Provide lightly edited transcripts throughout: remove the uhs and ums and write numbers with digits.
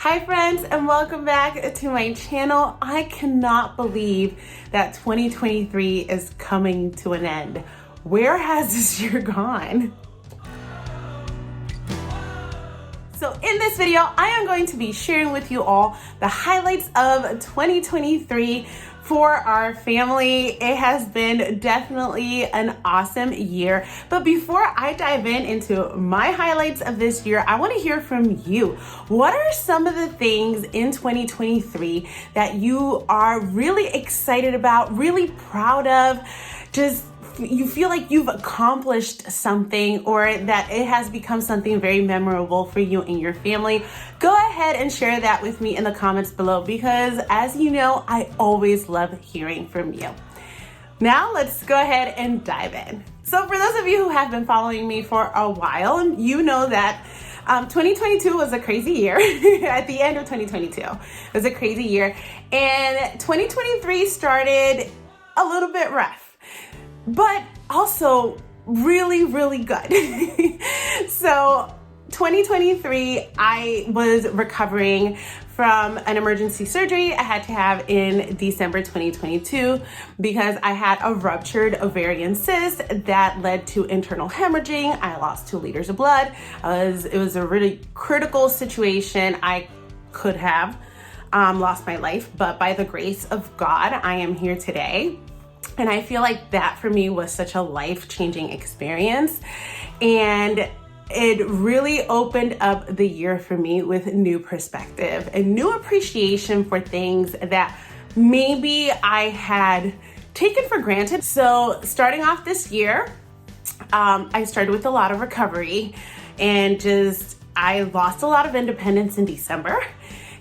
Hi friends, and welcome back to my channel. I cannot believe that 2023 is coming to an end. Where has this year gone? So in this video, I am going to be sharing with you all the highlights of 2023 for our family. It has been definitely an awesome year. But before I dive into my highlights of this year, I want to hear from you. What are some of the things in 2023 that you are really excited about, really proud of, just you feel like you've accomplished something or that it has become something very memorable for you and your family? Go ahead and share that with me in the comments below because, as you know, I always love hearing from you. Now let's go ahead and dive in. So for those of you who have been following me for a while, you know that 2022 was a crazy year. At the end of 2022, it was a crazy year. And 2023 started a little bit rough, but also really, really good. So 2023, I was recovering from an emergency surgery I had to have in December 2022 because I had a ruptured ovarian cyst that led to internal hemorrhaging. I lost 2 liters of blood. It was a really critical situation. I could have lost my life, but by the grace of God, I am here today. And I feel like that for me was such a life-changing experience. And it really opened up the year for me with new perspective and new appreciation for things that maybe I had taken for granted. So starting off this year, I started with a lot of recovery and I lost a lot of independence in December.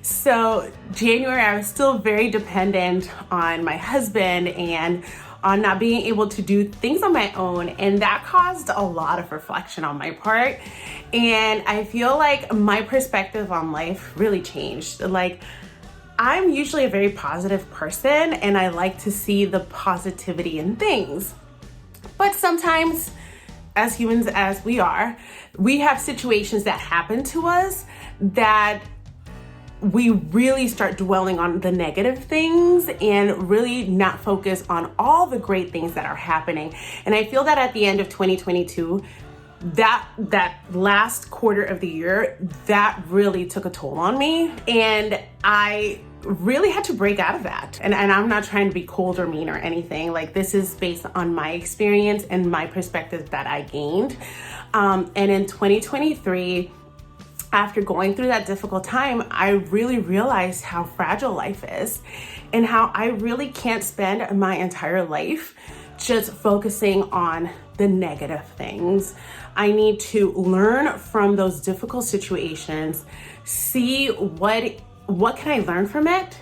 So January, I was still very dependent on my husband and on not being able to do things on my own. And that caused a lot of reflection on my part. And I feel like my perspective on life really changed. Like, I'm usually a very positive person and I like to see the positivity in things. But sometimes, as humans as we are, we have situations that happen to us that we really start dwelling on the negative things and really not focus on all the great things that are happening. And I feel that at the end of 2022, that last quarter of the year, that really took a toll on me. And I really had to break out of that. And I'm not trying to be cold or mean or anything. Like, this is based on my experience and my perspective that I gained. And in 2023, after going through that difficult time, I really realized how fragile life is and how I really can't spend my entire life just focusing on the negative things. I need to learn from those difficult situations, see what can I learn from it,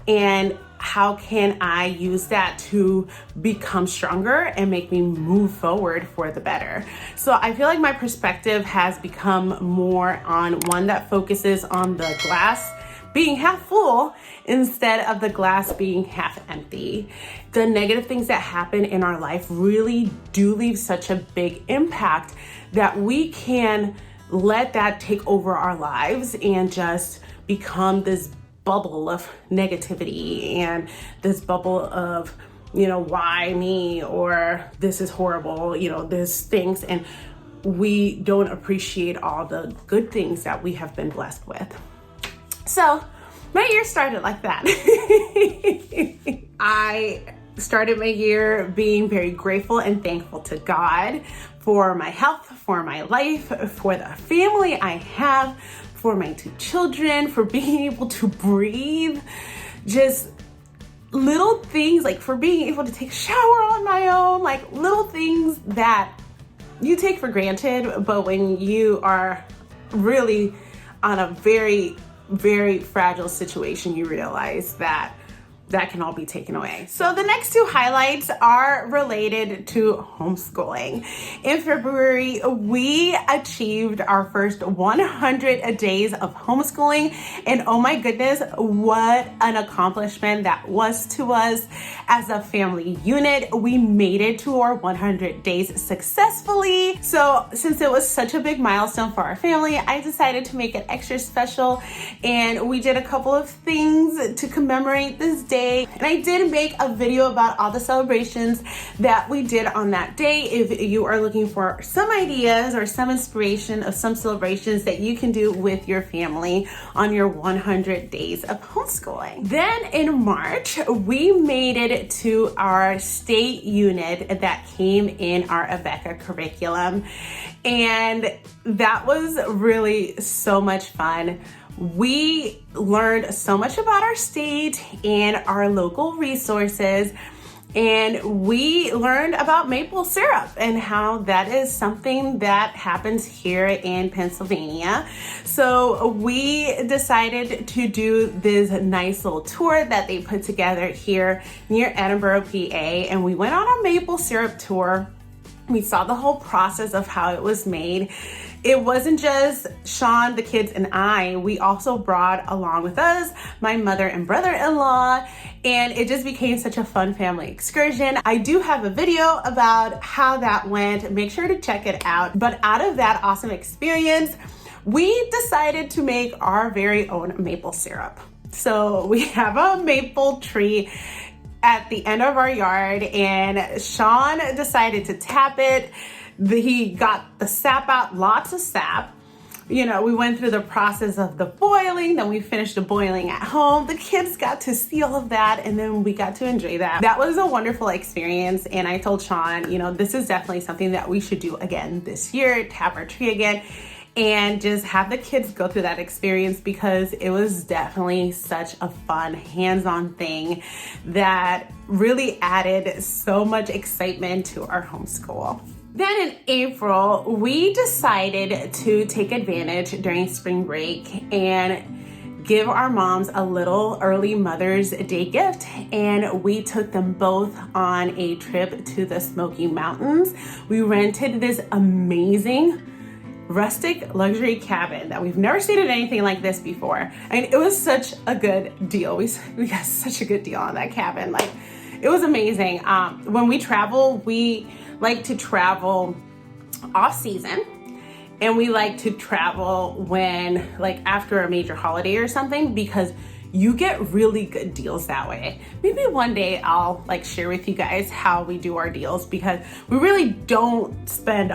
and how can I use that to become stronger and make me move forward for the better. So I feel like my perspective has become more on one that focuses on the glass being half full instead of the glass being half empty. The negative things that happen in our life really do leave such a big impact that we can let that take over our lives and just become this bubble of negativity and this bubble of, why me, or this is horrible, there's things, and we don't appreciate all the good things that we have been blessed with. So my year started like that. I started my year being very grateful and thankful to God for my health, for my life, for the family I have, for my 2 children, for being able to breathe, just little things, like for being able to take a shower on my own, like little things that you take for granted, but when you are really on a very, very fragile situation, you realize that that can all be taken away. So the next two highlights are related to homeschooling. In February, we achieved our first 100 days of homeschooling, and oh my goodness, what an accomplishment that was to us as a family unit. We made it to our 100 days successfully. So since it was such a big milestone for our family, I decided to make it extra special, and we did a couple of things to commemorate this day. And I did make a video about all the celebrations that we did on that day. If you are looking for some ideas or some inspiration of some celebrations that you can do with your family on your 100 days of homeschooling. Then in March, we made it to our state unit that came in our ABECA curriculum. And that was really so much fun. We learned so much about our state and our local resources, and we learned about maple syrup and how that is something that happens here in Pennsylvania. So we decided to do this nice little tour that they put together here near Edinburgh, PA, and we went on a maple syrup tour. We saw the whole process of how it was made. It wasn't just Sean, the kids, and I. We also brought along with us my mother and brother-in-law, and it just became such a fun family excursion. I do have a video about how that went. Make sure to check it out. But out of that awesome experience, we decided to make our very own maple syrup. So we have a maple tree at the end of our yard, and Sean decided to tap it. He got the sap out, lots of sap. You know, we went through the process of the boiling, then we finished the boiling at home. The kids got to see all of that, and then we got to enjoy that. That was a wonderful experience, and I told Sean, you know, this is definitely something that we should do again this year, tap our tree again, and just have the kids go through that experience, because it was definitely such a fun, hands-on thing that really added so much excitement to our homeschool. Then in April, we decided to take advantage during spring break and give our moms a little early Mother's Day gift, and we took them both on a trip to the Smoky Mountains. We rented this amazing rustic luxury cabin that we've never stayed in anything like this before. And it was such a good deal. We got such a good deal on that cabin. Like, it was amazing. When we travel, we like to travel off season, and we like to travel when, like, after a major holiday or something, because you get really good deals that way. Maybe one day I'll share with you guys how we do our deals, because we really don't spend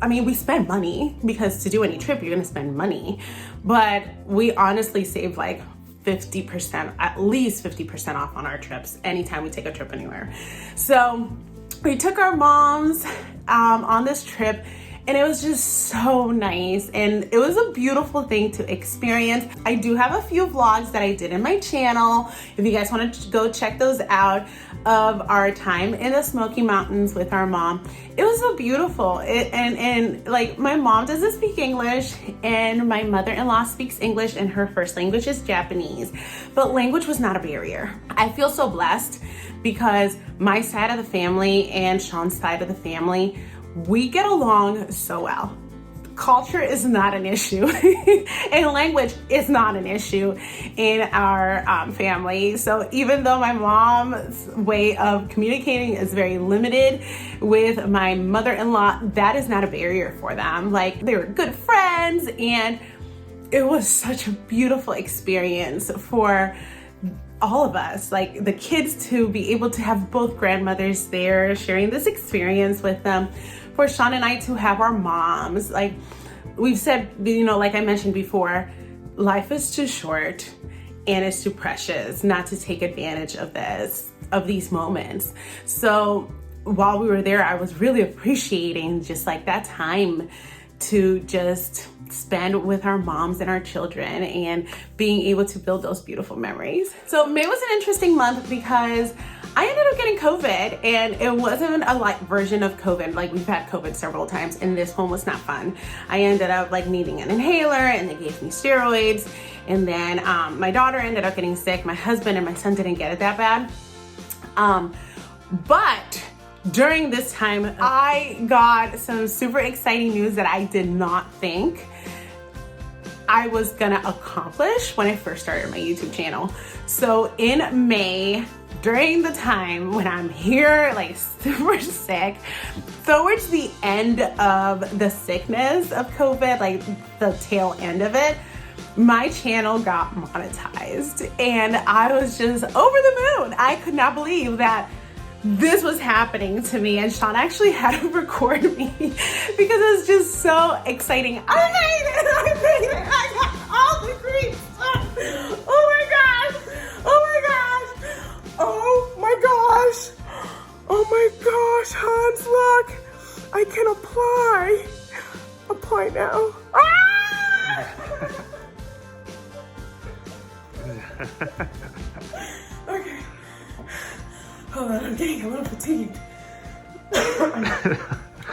we spend money, because to do any trip, you're gonna spend money, but we honestly save 50%, at least 50% off on our trips anytime we take a trip anywhere. So we took our moms on this trip, and it was just so nice, and it was a beautiful thing to experience. I do have a few vlogs that I did in my channel, if you guys want to go check those out, of our time in the Smoky Mountains with our mom. It was so beautiful. My mom doesn't speak English, and my mother-in-law speaks English, and her first language is Japanese, but language was not a barrier. I feel so blessed, because my side of the family and Sean's side of the family, we get along so well. Culture is not an issue, and language is not an issue in our family. So even though my mom's way of communicating is very limited with my mother-in-law, that is not a barrier for them. They were good friends, and it was such a beautiful experience for all of us, the kids, to be able to have both grandmothers there sharing this experience with them, for Sean and I to have our moms. We've said, like I mentioned before, life is too short and it's too precious not to take advantage of these moments. So while we were there, I was really appreciating just that time to just spend with our moms and our children, and being able to build those beautiful memories. So May was an interesting month, because I ended up getting COVID, and it wasn't a light version of COVID. We've had COVID several times, and this one was not fun. I ended up needing an inhaler, and they gave me steroids, And then my daughter ended up getting sick. My husband and my son didn't get it that bad. But during this time, I got some super exciting news that I did not think I was gonna accomplish when I first started my YouTube channel. So in May, during the time when I'm here, like super sick, towards the end of the sickness of COVID, like the tail end of it, my channel got monetized and I was just over the moon. I could not believe that this was happening to me, and Sean actually had to record me because it was just so exciting. I made it, I got all the creeps. Oh my gosh, oh my gosh, oh my gosh, Hans, look, I can apply now. Okay. Hold on, I'm getting a little fatigued.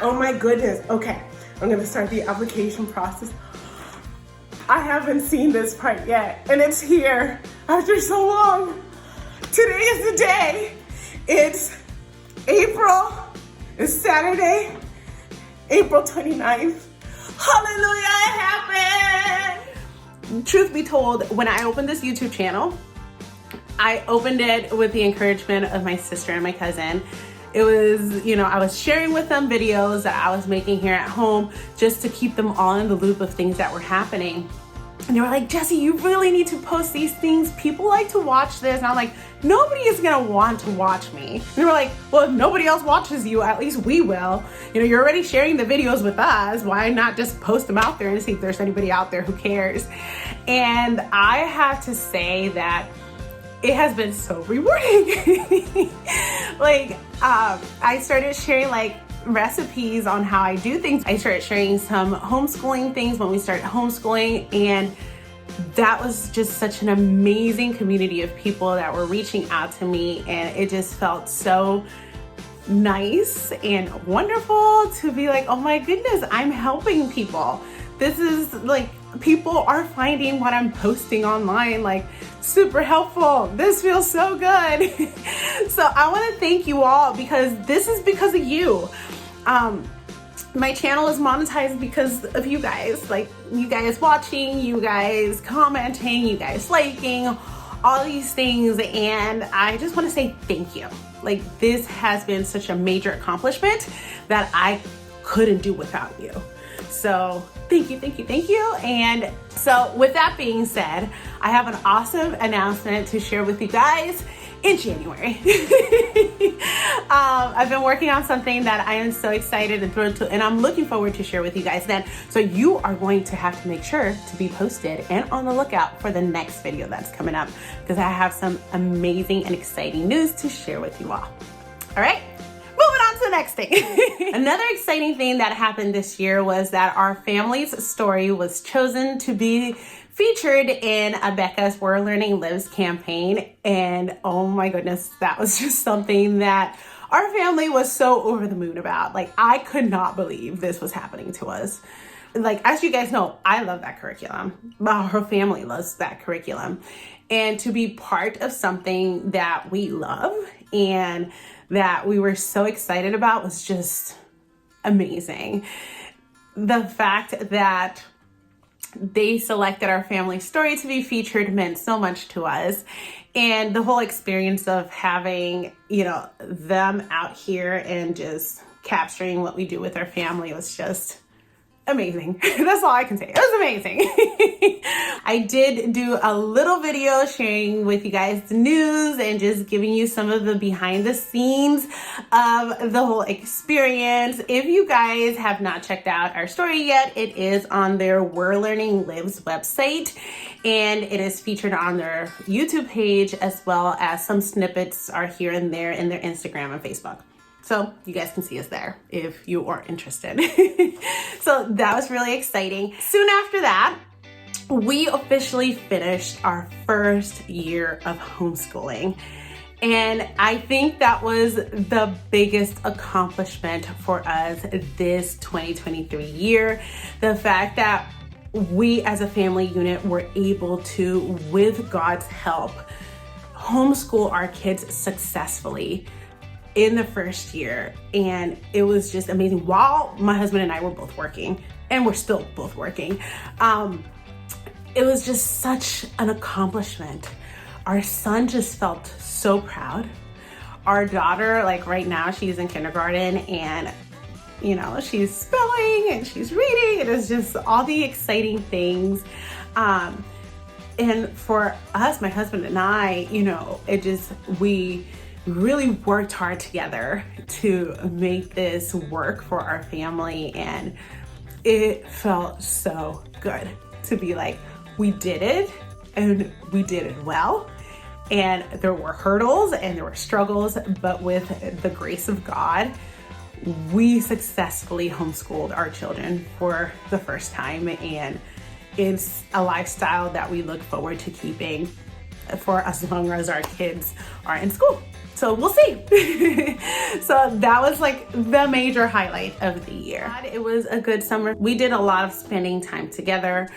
Oh my goodness. Okay, I'm gonna start the application process. I haven't seen this part yet, and it's here after so long. Today is the day. It's Saturday, April 29th. Hallelujah, it happened! Truth be told, when I opened this YouTube channel, I opened it with the encouragement of my sister and my cousin. It was, I was sharing with them videos that I was making here at home just to keep them all in the loop of things that were happening. And they were like, Jessie, you really need to post these things. People like to watch this. And I'm like, nobody is gonna want to watch me. And they were like, well, if nobody else watches you, at least we will. You're already sharing the videos with us. Why not just post them out there and see if there's anybody out there who cares? And I have to say that it has been so rewarding. I started sharing recipes on how I do things. I started sharing some homeschooling things when we started homeschooling, and that was just such an amazing community of people that were reaching out to me, and it just felt so nice and wonderful to be like, oh my goodness, I'm helping people. This is people are finding what I'm posting online super helpful. This feels so good. So I want to thank you all, because this is because of you. My channel is monetized because of you guys, you guys watching, you guys commenting, you guys liking, all these things. And I just want to say thank you. This has been such a major accomplishment that I couldn't do without you. So thank you, thank you, thank you. And so with that being said, I have an awesome announcement to share with you guys in January. I've been working on something that I am so excited and thrilled to, and I'm looking forward to share with you guys then. So you are going to have to make sure to be posted and on the lookout for the next video that's coming up, because I have some amazing and exciting news to share with you all. All right. Moving on to the next thing. Another exciting thing that happened this year was that our family's story was chosen to be featured in Becca's We're Learning Lives campaign. And oh my goodness, that was just something that our family was so over the moon about. I could not believe this was happening to us. As you guys know, I love that curriculum. Her family loves that curriculum. And to be part of something that we love and that we were so excited about was just amazing. The fact that they selected our family story to be featured meant so much to us. And the whole experience of having, them out here and just capturing what we do with our family was just amazing. That's all I can say. It was amazing. I did do a little video sharing with you guys the news and just giving you some of the behind the scenes of the whole experience. If you guys have not checked out our story yet, it is on their We're Learning Lives website, and it is featured on their YouTube page, as well as some snippets are here and there in their Instagram and Facebook. So you guys can see us there if you are interested. So that was really exciting. Soon after that, we officially finished our first year of homeschooling. And I think that was the biggest accomplishment for us this 2023 year. The fact that we as a family unit were able to, with God's help, homeschool our kids successfully in the first year. And it was just amazing. While my husband and I were both working, and we're still both working, it was just such an accomplishment. Our son just felt so proud. Our daughter, like right now, she's in kindergarten, and you know, she's spelling and she's reading, and it's just all the exciting things. And for us, my husband and I, you know, we really worked hard together to make this work for our family, and it felt so good to be like, we did it, and we did it well. And there were hurdles and there were struggles, but with the grace of God, we successfully homeschooled our children for the first time, and it's a lifestyle that we look forward to keeping for as long as our kids are in school. So we'll see. So that was like the major highlight of the year. It was a good summer. We did a lot of spending time together.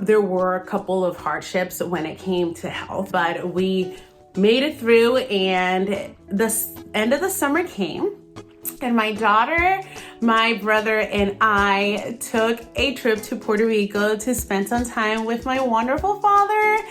There were a couple of hardships when it came to health, but we made it through, and the end of the summer came, and my daughter, my brother, and I took a trip to Puerto Rico to spend some time with my wonderful father.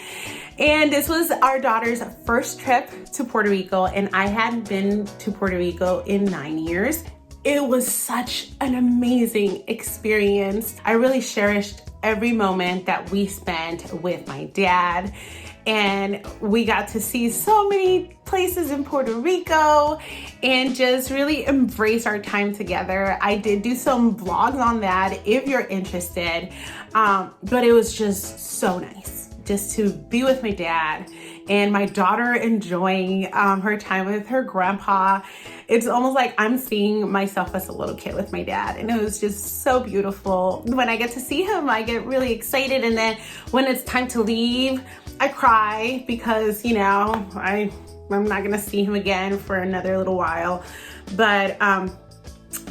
And this was our daughter's first trip to Puerto Rico, and I hadn't been to Puerto Rico in 9 years. It was such an amazing experience. I really cherished every moment that we spent with my dad, and we got to see so many places in Puerto Rico and just really embrace our time together. I did do some vlogs on that if you're interested, but it was just so nice just to be with my dad and my daughter enjoying her time with her grandpa. It's almost like I'm seeing myself as a little kid with my dad, and it was just so beautiful. When I get to see him, I get really excited, and then when it's time to leave, I cry because, you know, I'm not gonna see him again for another little while. But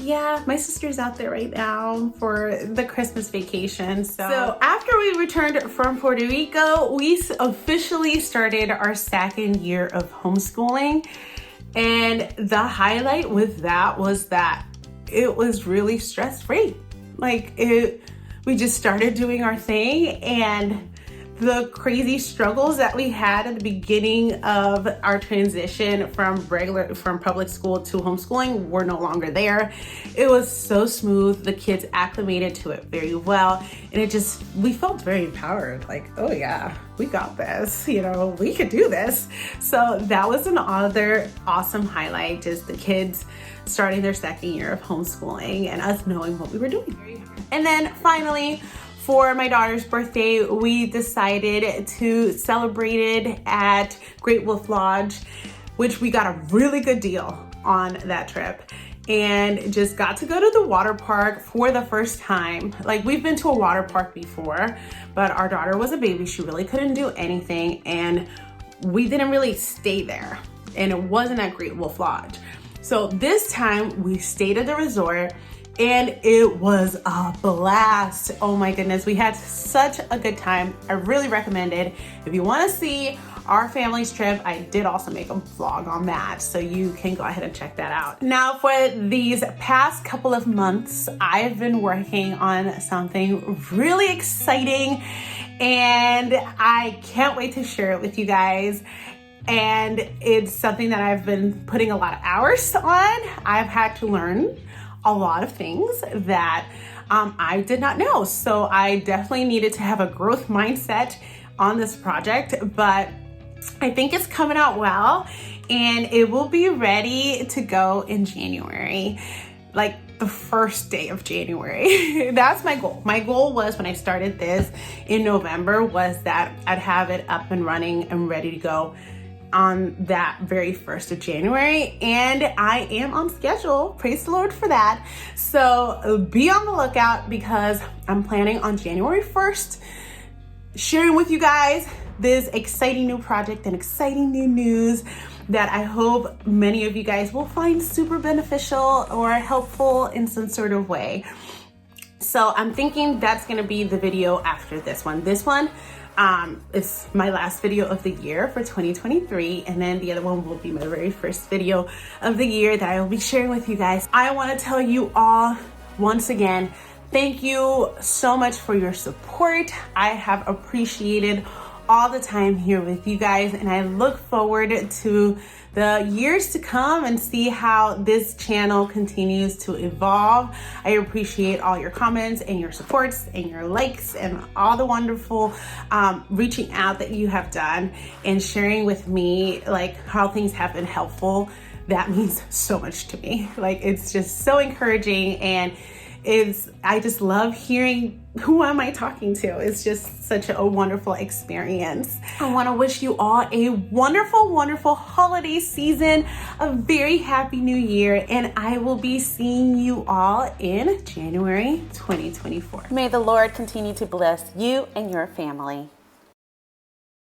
yeah, my sister's out there right now for the Christmas vacation. So after we returned from Puerto Rico, we officially started our second year of homeschooling. And the highlight with that was that it was really stress-free. Like we just started doing our thing, and the crazy struggles that we had at the beginning of our transition from public school to homeschooling were no longer there. It was so smooth. The kids acclimated to it very well, and we felt very empowered. Like, oh yeah, we got this. You know, we could do this. So that was another awesome highlight, just the kids starting their second year of homeschooling and us knowing what we were doing. And then finally, for my daughter's birthday, we decided to celebrate it at Great Wolf Lodge, which we got a really good deal on that trip, and just got to go to the water park for the first time. Like, we've been to a water park before, but our daughter was a baby. She really couldn't do anything, and we didn't really stay there, and it wasn't at Great Wolf Lodge. So this time we stayed at the resort, and it was a blast. Oh my goodness, we had such a good time. I really recommend it. If you want to see our family's trip, I did also make a vlog on that, so you can go ahead and check that out. Now, for these past couple of months, I've been working on something really exciting, and I can't wait to share it with you guys. And it's something that I've been putting a lot of hours on. I've had to learn a lot of things that I did not know. So I definitely needed to have a growth mindset on this project, but I think it's coming out well, and it will be ready to go in January, like the first day of January. That's my goal. My goal was, when I started this in November, was that I'd have it up and running and ready to go on that very 1st of January, and I am on schedule. Praise the Lord for that. So be on the lookout, because I'm planning on January 1st sharing with you guys this exciting new project and exciting new news that I hope many of you guys will find super beneficial or helpful in some sort of way. So I'm thinking that's gonna be the video after this one. This one is my last video of the year for 2023, and then the other one will be my very first video of the year that I will be sharing with you guys. I want to tell you all once again, thank you so much for your support. I have appreciated all the time here with you guys, and I look forward to the years to come and see how this channel continues to evolve. I appreciate all your comments and your supports and your likes and all the wonderful reaching out that you have done and sharing with me like how things have been helpful. That means so much to me. Like, it's just so encouraging, and I just love hearing who am I talking to. It's just such a wonderful experience. I want to wish you all a wonderful, wonderful holiday season, a very happy new year, and I will be seeing you all in January 2024. May the Lord continue to bless you and your family.